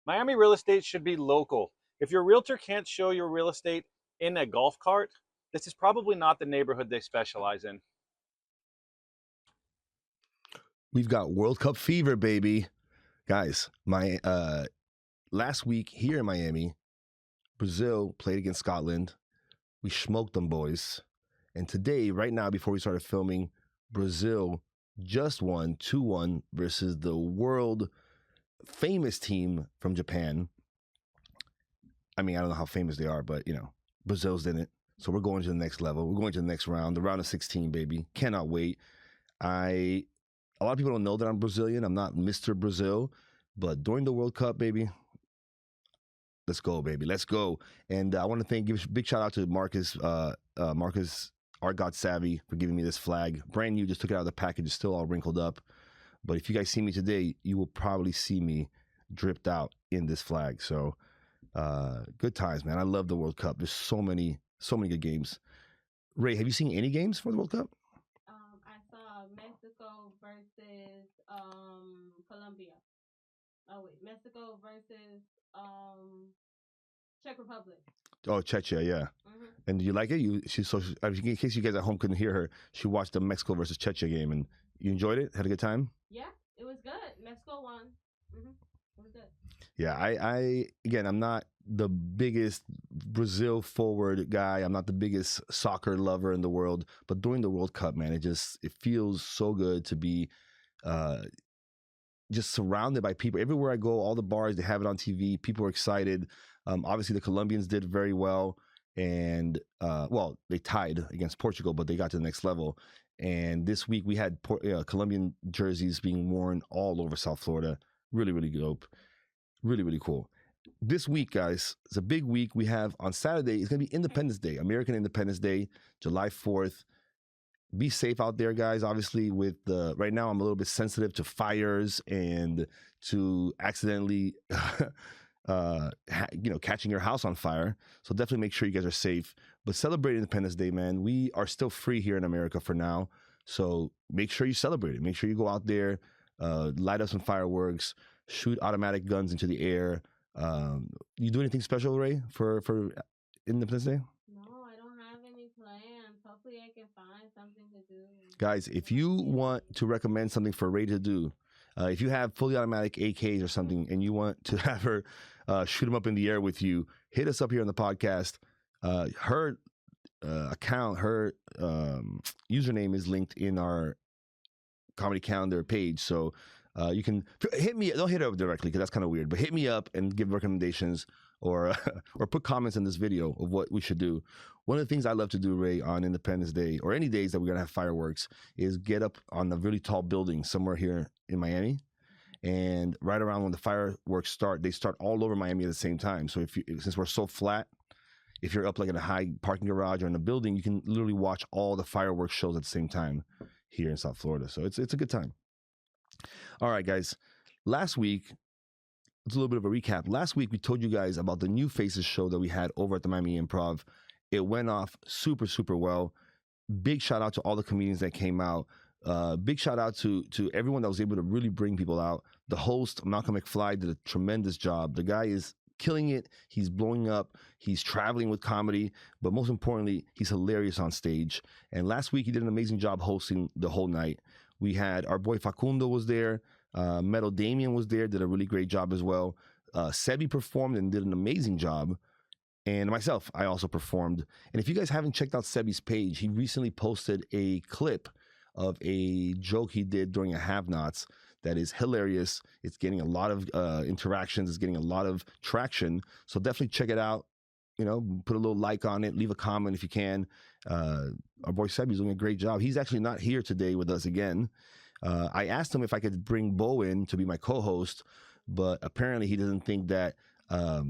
Miami real estate should be local. If your realtor can't show your real estate in a golf cart, this is probably not the neighborhood they specialize in. We've got World Cup fever, baby. Guys, my last week here in Miami, Brazil played against Scotland. We smoked them boys. And today, right now, before we started filming, Brazil just won 2-1 versus the world famous team from Japan. I mean, I don't know how famous they are, but, Brazil's in it. So we're going to the next level. We're going to the next round, the round of 16, baby. Cannot wait. A lot of people don't know that I'm Brazilian. I'm not Mr. Brazil. But during the World Cup, baby, let's go, baby. Let's go. And I want to give a big shout out to Marcus, Art God Savvy, for giving me this flag. Brand new, just took it out of the package. It's still all wrinkled up. But if you guys see me today, you will probably see me dripped out in this flag. So good times, man. I love the World Cup. There's so many good games. Ray, have you seen any games for the World Cup? I saw Mexico versus Colombia. Oh wait, Mexico versus Czech Republic. Oh, Czechia, yeah. Mm-hmm. And do you like it? In case you guys at home couldn't hear her, she watched the Mexico versus Czechia game, and you enjoyed it? Had a good time? Yeah, it was good. Mexico won. Mm-hmm. It was good. Yeah, I again, I'm not the biggest Brazil forward guy. I'm not the biggest soccer lover in the world, but during the World Cup, man, it feels so good to be just surrounded by people. Everywhere I go, all the bars, they have it on TV. People are excited. Obviously, the Colombians did very well. And, they tied against Portugal, but they got to the next level. And this week, we had Colombian jerseys being worn all over South Florida. Really, really dope. Really, really cool. This week, guys, it's a big week. We have on Saturday, it's going to be Independence Day, American Independence Day, July 4th. Be safe out there, guys. Obviously, right now, I'm a little bit sensitive to fires and to accidentally, catching your house on fire. So definitely make sure you guys are safe. But celebrate Independence Day, man. We are still free here in America for now. So make sure you celebrate it. Make sure you go out there, light up some fireworks, shoot automatic guns into the air. You do anything special, Ray, for Independence Day? No, I don't have any plans. Hopefully I can find something to do. Guys, if you want to recommend something for Ray to do, if you have fully automatic AKs or something and you want to have her shoot them up in the air with you, hit us up here on the podcast. Her account, her username is linked in our comedy calendar page. So you can hit me. Don't hit her up directly because that's kind of weird. But hit me up and give recommendations or put comments in this video of what we should do. One of the things I love to do, Ray, on Independence Day or any days that we're gonna have fireworks is get up on a really tall building somewhere here in Miami. And right around when the fireworks start, they start all over Miami at the same time. So since we're so flat, if you're up like in a high parking garage or in a building, you can literally watch all the fireworks shows at the same time here in South Florida. So it's a good time. All right, guys. Last week, it's a little bit of a recap. Last week, we told you guys about the New Faces show that we had over at the Miami Improv. It went off super, super well. Big shout out to all the comedians that came out. Big shout out to everyone that was able to really bring people out. The host, Malcolm McFly, did a tremendous job. The guy is killing it. He's blowing up. He's traveling with comedy. But most importantly, he's hilarious on stage. And last week, he did an amazing job hosting the whole night. We had our boy Facundo was there. Metal Damien was there, did a really great job as well. Sebi performed and did an amazing job. And myself, I also performed. And if you guys haven't checked out Sebi's page, he recently posted a clip of a joke he did during a Have-Nots that is hilarious. It's getting a lot of interactions. It's getting a lot of traction. So definitely check it out. Put a little like on it. Leave a comment if you can. Our boy Sebi's doing a great job. He's actually not here today with us again. I asked him if I could bring Bo in to be my co-host, but apparently he doesn't think that I'll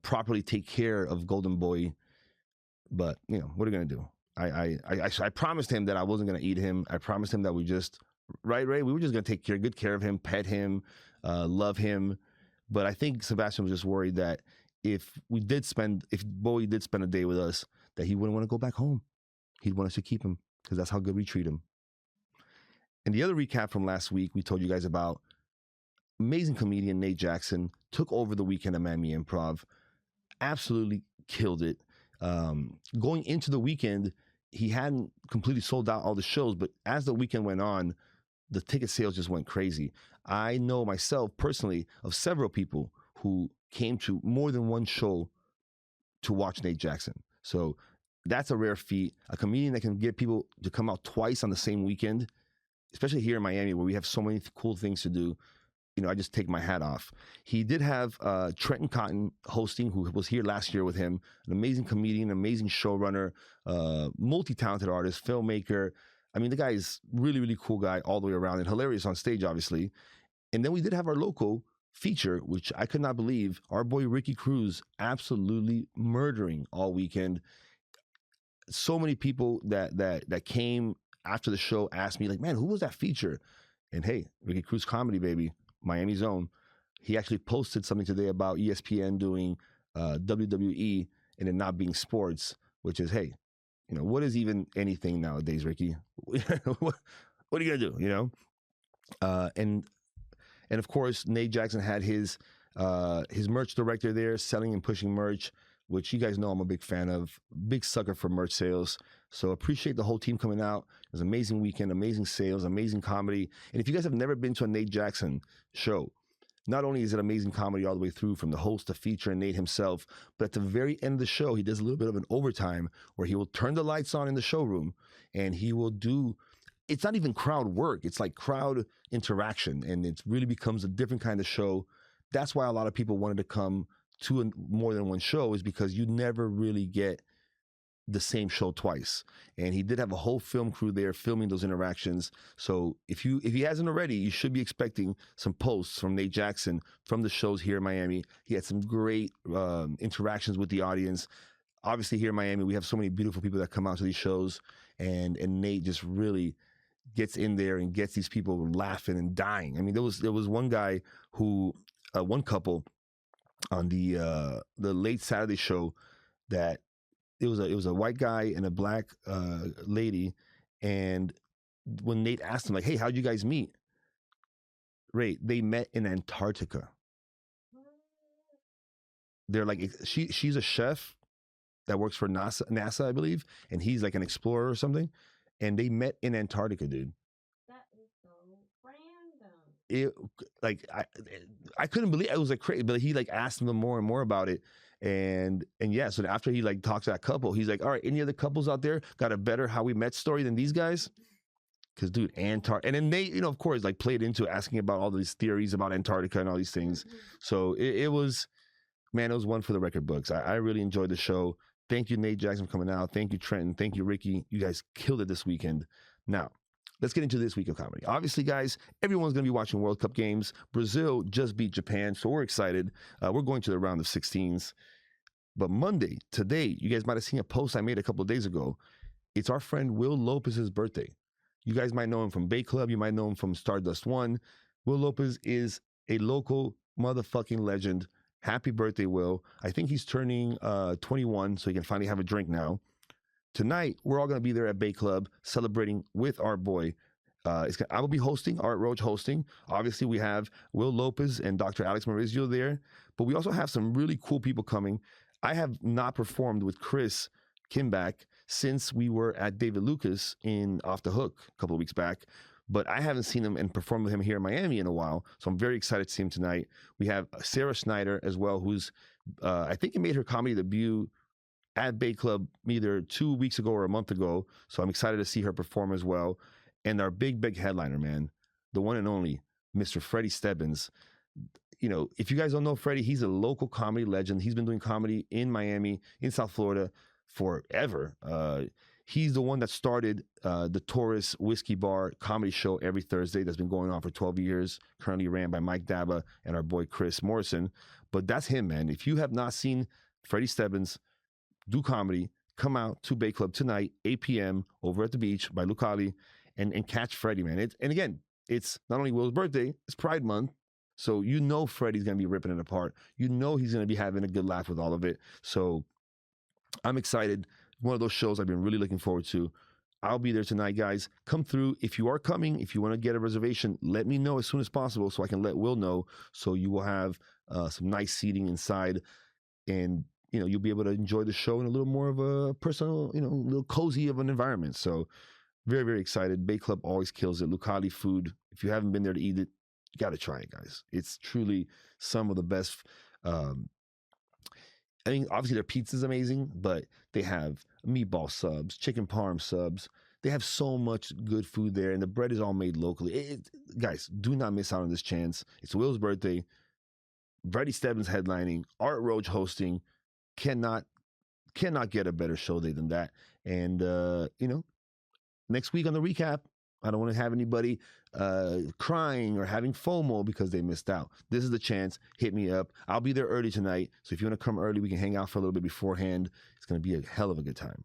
properly take care of Golden Boy. But what are you gonna do? I promised him that I wasn't gonna eat him. I promised him that we just Ray, we were just gonna take good care of him, pet him, love him. But I think Sebastian was just worried that if Bowie did spend a day with us, that he wouldn't want to go back home. He'd want us to keep him because that's how good we treat him. And the other recap from last week, we told you guys about amazing comedian Nate Jackson took over the weekend at Miami Improv, absolutely killed it. Going into the weekend, he hadn't completely sold out all the shows, but as the weekend went on, the ticket sales just went crazy. I know myself personally of several people who came to more than one show to watch Nate Jackson. So that's a rare feat. A comedian that can get people to come out twice on the same weekend, especially here in Miami where we have so many cool things to do. You know, I just take my hat off. He did have Trenton Cotton hosting, who was here last year with him, an amazing comedian, amazing showrunner, multi-talented artist, filmmaker. I mean, the guy is really, really cool guy all the way around and hilarious on stage, obviously. And then we did have our local feature, which I could not believe. Our boy Ricky Cruz absolutely murdering all weekend. So many people that came after the show asked me, like, man, who was that feature? And hey, Ricky Cruz comedy, baby. Miami's own. He actually posted something today about ESPN doing WWE and it not being sports, which is, hey, you know, what is even anything nowadays, Ricky? what are you gonna do? You know, and of course, Nate Jackson had his merch director there selling and pushing merch, which you guys know I'm a big fan of, big sucker for merch sales. So appreciate the whole team coming out. It was an amazing weekend, amazing sales, amazing comedy. And if you guys have never been to a Nate Jackson show, not only is it amazing comedy all the way through from the host to feature and Nate himself, but at the very end of the show, he does a little bit of an overtime where he will turn the lights on in the showroom and he will do, it's not even crowd work. It's like crowd interaction. And it really becomes a different kind of show. That's why a lot of people wanted to come to more than one show, is because you never really get the same show twice. And he did have a whole film crew there filming those interactions. So if he hasn't already, you should be expecting some posts from Nate Jackson from the shows here in Miami. He had some great interactions with the audience. Obviously here in Miami, we have so many beautiful people that come out to these shows, and Nate just really gets in there and gets these people laughing and dying. I mean, there was one guy who, one couple on the late Saturday show that it was a white guy and a black lady, and when Nate asked him, like, hey, how'd you guys meet? Right, they met in Antarctica. They're like, she's a chef that works for NASA, I believe, and he's like an explorer or something, and they met in Antarctica, dude. That is so random. It, like, I couldn't believe it. It was like crazy, but he like asked them more and more about it. And yeah, so after he like talks to that couple, he's like, all right, any other couples out there got a better how we met story than these guys? Because dude, Antarctica. And then they, you know, of course, like played into asking about all these theories about Antarctica and all these things. So it was, man, it was one for the record books. I really enjoyed the show. Thank you, Nate Jackson, for coming out. Thank you, Trenton. Thank you, Ricky. You guys killed it this weekend. Now, let's get into this week of comedy. Obviously, guys, everyone's going to be watching World Cup games. Brazil just beat Japan, so we're excited. We're going to the round of 16s. But Monday, today, you guys might have seen a post I made a couple of days ago. It's our friend Will Lopez's birthday. You guys might know him from Bay Club. You might know him from Stardust One. Will Lopez is a local motherfucking legend. Happy birthday, Will. I think he's turning 21, so he can finally have a drink now. Tonight, we're all going to be there at Bay Club celebrating with our boy. I will be hosting, Art Roach hosting. Obviously, we have Will Lopez and Dr. Alex Maurizio there, but we also have some really cool people coming. I have not performed with Chris Kimback since we were at David Lucas in Off the Hook a couple of weeks back, but I haven't seen him and performed with him here in Miami in a while, so I'm very excited to see him tonight. We have Sarah Snyder as well, who's, I think he made her comedy debut at Bay Club either 2 weeks ago or a month ago, so I'm excited to see her perform as well. And our big headliner, man, the one and only Mr. Freddie Stebbins. You know, if you guys don't know Freddie, he's a local comedy legend. He's been doing comedy in Miami, in South Florida forever. He's the one that started the Taurus Whiskey Bar comedy show every Thursday that's been going on for 12 years, currently ran by Mike Daba and our boy Chris Morrison. But that's him, man. If you have not seen Freddie Stebbins do comedy, come out to Bay Club tonight, 8 p.m. over at the beach by Lucali, and catch Freddie, man. And again, it's not only Will's birthday, it's Pride Month. So you know Freddie's going to be ripping it apart. You know he's going to be having a good laugh with all of it. So I'm excited. One of those shows I've been really looking forward to. I'll be there tonight, guys. Come through. If you are coming, if you want to get a reservation, let me know as soon as possible so I can let Will know. So you will have some nice seating inside, and you'll be able to enjoy the show in a little more of a personal, a little cozy of an environment. So very, very excited. Bay Club always kills it. Lucali food. If you haven't been there to eat it, you got to try it, guys. It's truly some of the best. I mean, obviously their pizza's amazing, but they have meatball subs, chicken parm subs. They have so much good food there, and the bread is all made locally. Guys, do not miss out on this chance. It's Will's birthday. Brady Stebbins headlining, Art Roach hosting. Cannot get a better show day than that. And next week on the recap, I don't want to have anybody crying or having FOMO because they missed out. This is the chance. Hit me up. I'll be there early tonight. So if you want to come early, we can hang out for a little bit beforehand. It's going to be a hell of a good time.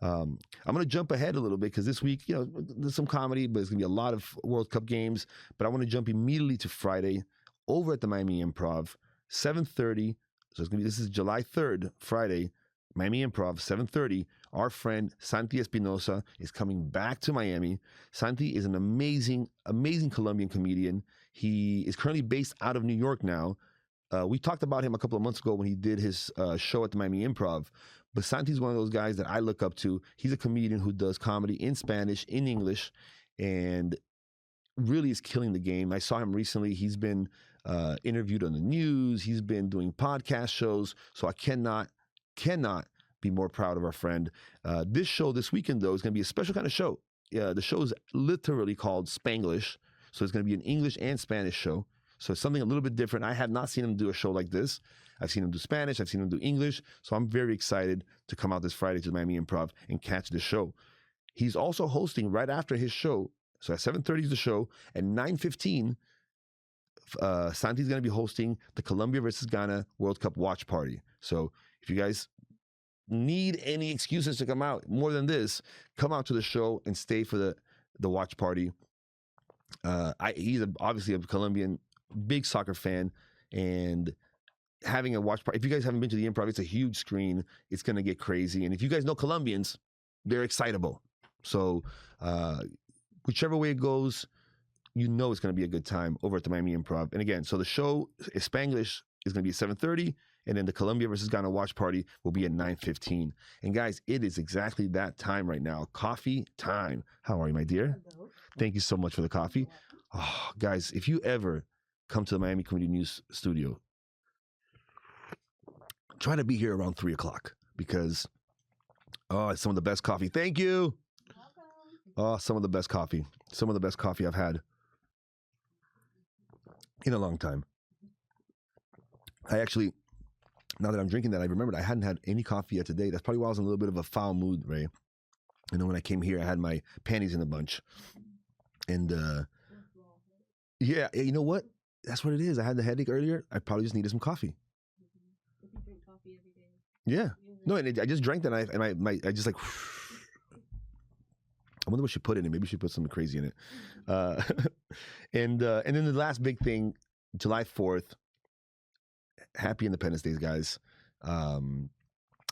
I'm going to jump ahead a little bit because this week, there's some comedy, but it's going to be a lot of World Cup games. But I want to jump immediately to Friday over at the Miami Improv, 7:30. So this is July 3rd, Friday, Miami Improv, 7:30. Our friend Santi Espinosa is coming back to Miami. Santi is an amazing, amazing Colombian comedian. He is currently based out of New York now. We talked about him a couple of months ago when he did his show at the Miami Improv. But Santi's one of those guys that I look up to. He's a comedian who does comedy in Spanish, in English, and really is killing the game. I saw him recently. He's been interviewed on the news. He's been doing podcast shows. So I cannot be more proud of our friend. This show this weekend, though, is going to be a special kind of show. The show is literally called Spanglish. So it's going to be an English and Spanish show. So it's something a little bit different. I have not seen him do a show like this. I've seen him do Spanish. I've seen him do English. So I'm very excited to come out this Friday to the Miami Improv and catch the show. He's also hosting right after his show. So at 7:30 is the show. At 9:15, Santi's going to be hosting the Colombia versus Ghana World Cup watch party. So if you guys need any excuses to come out more than this, come out to the show and stay for the watch party. He's obviously a Colombian, big soccer fan, and having a watch party. If you guys haven't been to the Improv, it's a huge screen. It's going to get crazy. And if you guys know Colombians, they're excitable. So whichever way it goes, it's going to be a good time over at the Miami Improv. And again, so the show is Spanglish is going to be at 7:30. And then the Colombia versus Ghana watch party will be at 9:15. And guys, it is exactly that time right now. Coffee time. How are you, my dear? Hello. Thank you so much for the coffee. Oh, guys, if you ever come to the Miami Community News studio, try to be here around 3 o'clock because, it's some of the best coffee. Thank you. Oh, some of the best coffee. Some of the best coffee I've had in a long time. I actually, now that I'm drinking that, I remembered I hadn't had any coffee yet today. That's probably why I was in a little bit of a foul mood, Ray. And then when I came here, I had my panties in a bunch. And yeah, you know what? That's what it is. I had the headache earlier. I probably just needed some coffee. If you drink coffee every day. Yeah. No, and I just drank that, and I just like. I wonder what she put in it. Maybe she put something crazy in it. And then the last big thing, July 4th. Happy Independence Day, guys.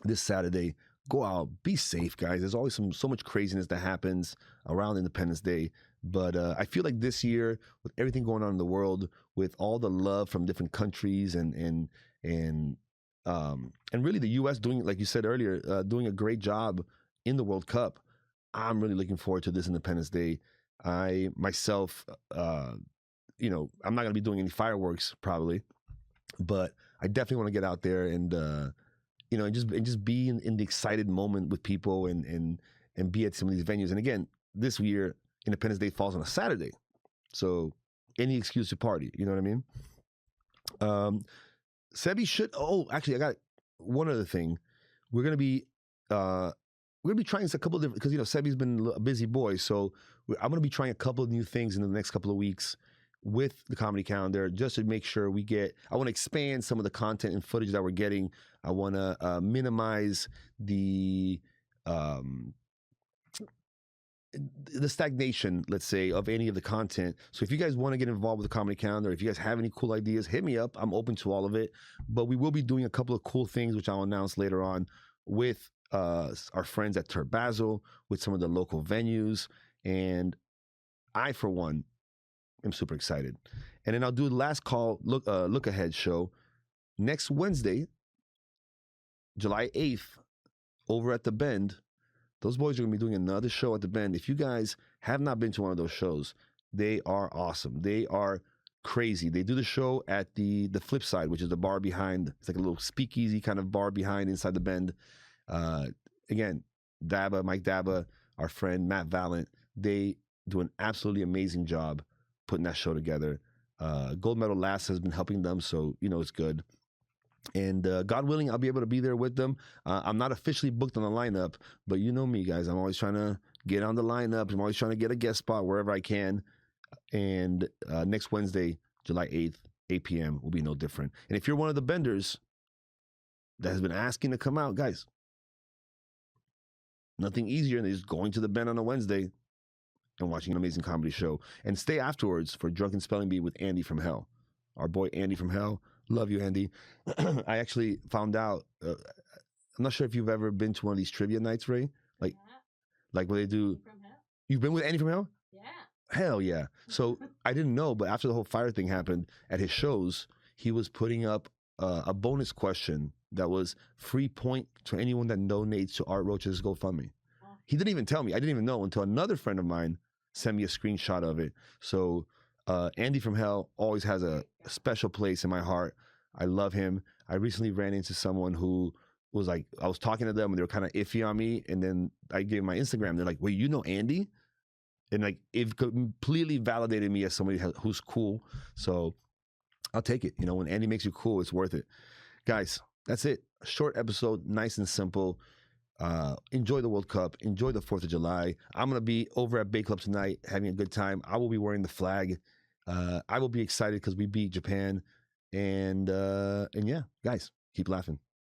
This Saturday, go out, be safe, guys. There's always so much craziness that happens around Independence Day. But I feel like this year, with everything going on in the world, with all the love from different countries and really the U.S. doing, like you said earlier, doing a great job in the World Cup. I'm really looking forward to this Independence Day. I myself, I'm not going to be doing any fireworks probably, but I definitely want to get out there and just be in the excited moment with people and be at some of these venues. And again, this year Independence Day falls on a Saturday, so any excuse to party. You know what I mean? Sebi should. Oh, actually, I got one other thing. We're gonna be trying a couple of different, because Sebi's been a busy boy, so I'm gonna be trying a couple of new things in the next couple of weeks with the comedy calendar, just to make sure I want to expand some of the content and footage that we're getting. I want to minimize the stagnation, let's say, of any of the content. So if you guys want to get involved with the comedy calendar, if you guys have any cool ideas, hit me up. I'm open to all of it. But we will be doing a couple of cool things, which I'll announce later on with our friends at Turbazo with some of the local venues. And I, for one, am super excited. And then I'll do the last call, look ahead show next Wednesday, July 8th, over at the Bend. Those boys are going to be doing another show at the Bend. If you guys have not been to one of those shows, they are awesome. They are crazy. They do the show at the Flip Side, which is the bar behind. It's like a little speakeasy kind of bar behind inside the Bend. Again, Mike Daba, our friend Matt Valent, they do an absolutely amazing job putting that show together. Gold Medal Last has been helping them, so you know it's good. And God willing, I'll be able to be there with them. I'm not officially booked on the lineup, but you know me, guys. I'm always trying to get on the lineup. I'm always trying to get a guest spot wherever I can. And next Wednesday, July 8th, 8 p.m. will be no different. And if you're one of the benders that has been asking to come out, guys, nothing easier than just going to the Bend on a Wednesday and watching an amazing comedy show. And stay afterwards for Drunken Spelling Bee with Andy from Hell. Our boy Andy from Hell. Love you, Andy. I actually found out, I'm not sure if you've ever been to one of these trivia nights, Ray. Like where they do. From hell? You've been with Andy from Hell? Yeah. Hell yeah. So I didn't know, but after the whole fire thing happened at his shows, he was putting up a bonus question that was free point to anyone that donates to Art Roach's GoFundMe. He didn't even tell me. I didn't even know until another friend of mine sent me a screenshot of it. So Andy from Hell always has a special place in my heart. I love him. I recently ran into someone who was like, I was talking to them and they were kind of iffy on me. And then I gave my Instagram. They're like, wait, you know Andy? And like, it completely validated me as somebody who's cool. So I'll take it. You know, when Andy makes you cool, it's worth it. Guys, that's it. A short episode, nice and simple. Enjoy the World Cup. Enjoy the 4th of July. I'm going to be over at Bay Club tonight having a good time. I will be wearing the flag. I will be excited because we beat Japan. And yeah, guys, keep laughing.